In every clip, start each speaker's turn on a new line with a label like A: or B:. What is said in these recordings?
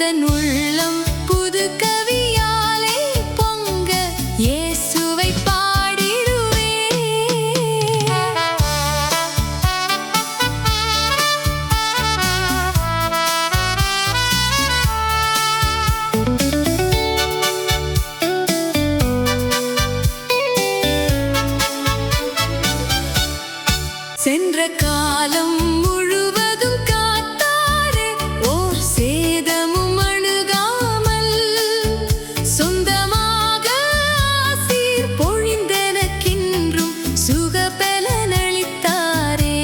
A: எந்தன் உள்ளம் புது கவியாலே பொங்க இயேசுவை பாடிடுவேன். சென்ற காலம் முழுவதும் காத்தாரே, ஓர் சேதமும் அணுகாமல் சொந்தமாக ஆசீர் பொழிந்தெனக்கின்றும் சுகபலனளித்தாரே.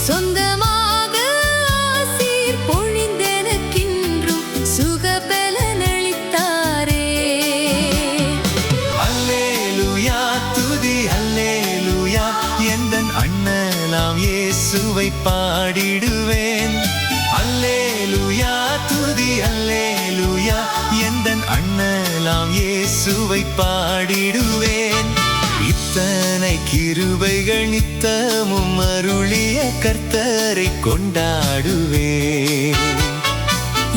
A: சொந்தமாக ஆசீர் பொழிந்தெனக்கின்றும் சுகபலனளித்தாரே.
B: அல்லேலூயா துதி அல்லேலூயா, எந்தன் அண்ணலாம் இயேசுவை பாடிடுவேன். அல்லேலூயா துதி அல்லேலூயா, எந்தன் அண்ணலாம் இயேசுவை பாடிடுவேன். இத்தனை கிருபைகள் நித்தமும் அருளிய கர்த்தரை கொண்டாடுவேன்.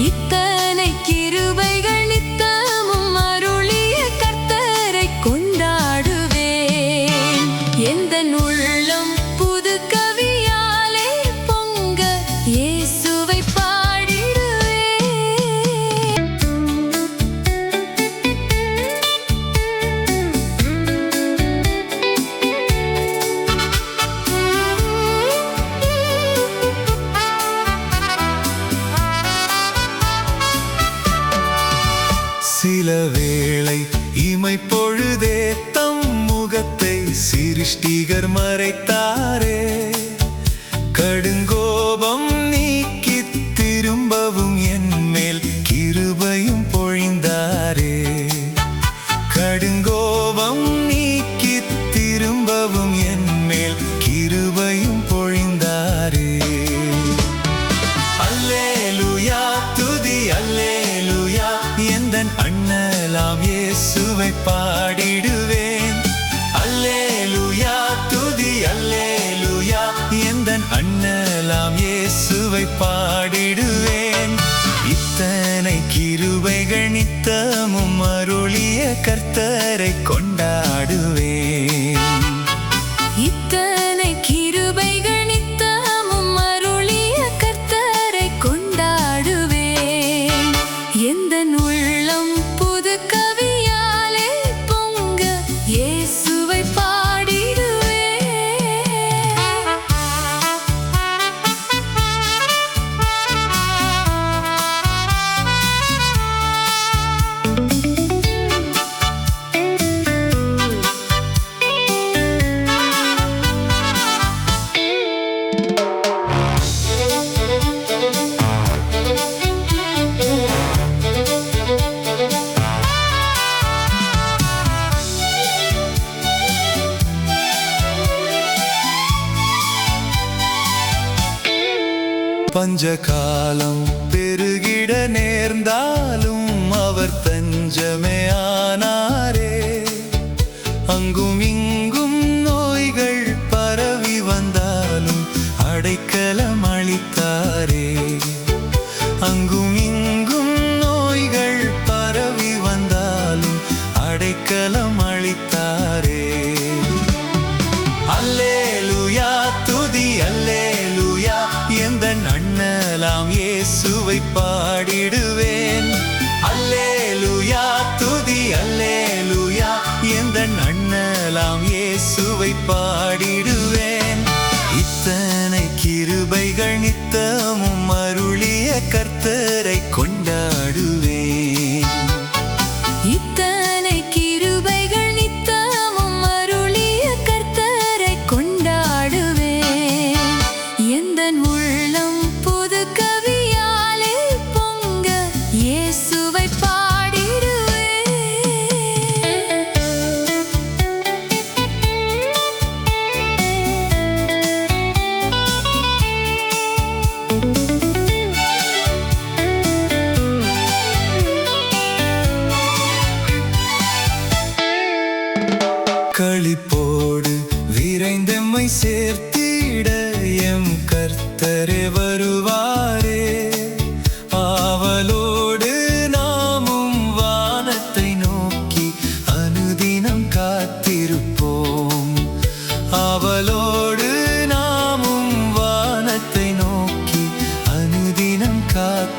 A: இத்தனை கிருபைகள் நித்தமும் அருளிய கர்த்தரை கொண்டாடுவேன். எந்தன் உள்ளம் புது கவியாலே பொங்க இயேசுவை பாடிடுவேன்.
B: சில வேளை இமைப்பொழுதே தம் முகத்தை சிருஷ்டிகர் மறைத்தாரே. கடுங்கோபம் நீக்கி திரும்பவும் என் மேல் கிருபையும் பொழிந்தாரே. கடுங்கோபம் நீக்கி திரும்பவும் என் மேல் கிருபையும் பொழிந்தாரே. அல்லேலூயா துதி அல்லேலூயா, எந்தன் அண்ணலாம் இயேசுவை பாடிடுவேன். அல்லேலூயா துதி அல்லேலூயா, எந்தன் அண்ணலாம் இயேசுவை பாடிடுவேன். இத்தனை கிருபைகள் நித்தமும் அருளிய கர்த்தரை கொண்டாடுவேன்.
A: இத்தனை கிருபைகள் நித்தமும் அருளிய கர்த்தரை கொண்டாடுவேன். எந்தன் உள்ளம் புது கவியாலே பொங்க இயேசுவை பாடிடுவேன்.
B: பஞ்சகாலம் பெருகிட நேர்ந்தாலும் அவர் தஞ்சமே ஆனாரே. அங்கும் இங்கும் நோய்கள் பரவி வந்தாலும் அடைக்கலம் அளித்தாரே. அங்கும் இங்கும் நோய்கள் பரவி வந்தாலும் அடைக்கலம் அளித்தாரே. அல்லேலூயா துதி அல்லேலூயா, எந்தன் அண்ணலாம் இயேசுவை பாடிடுவேன். அல்லேலூயா துதி அல்லேலூயா, எந்தன் அண்ணலாம் இயேசுவை பாடிடுவேன். இத்தனை கிருபைகள் நித்தமும் அருளிய கர்த்தரை கொண்டாடுவேன்.
A: இத்தனை கிருபைகள் நித்தமும் அருளிய கர்த்தரை கொண்டாடுவேன். எந்தன் உள்ளம் புது கவியாலே பொங்க இயேசுவை பாடிடுவேன்.
B: களிப்போடு விரைந்தெம்மை சேர்த்திட எம் கர்த்தரே வருவாரே. ஆவலோ காக்க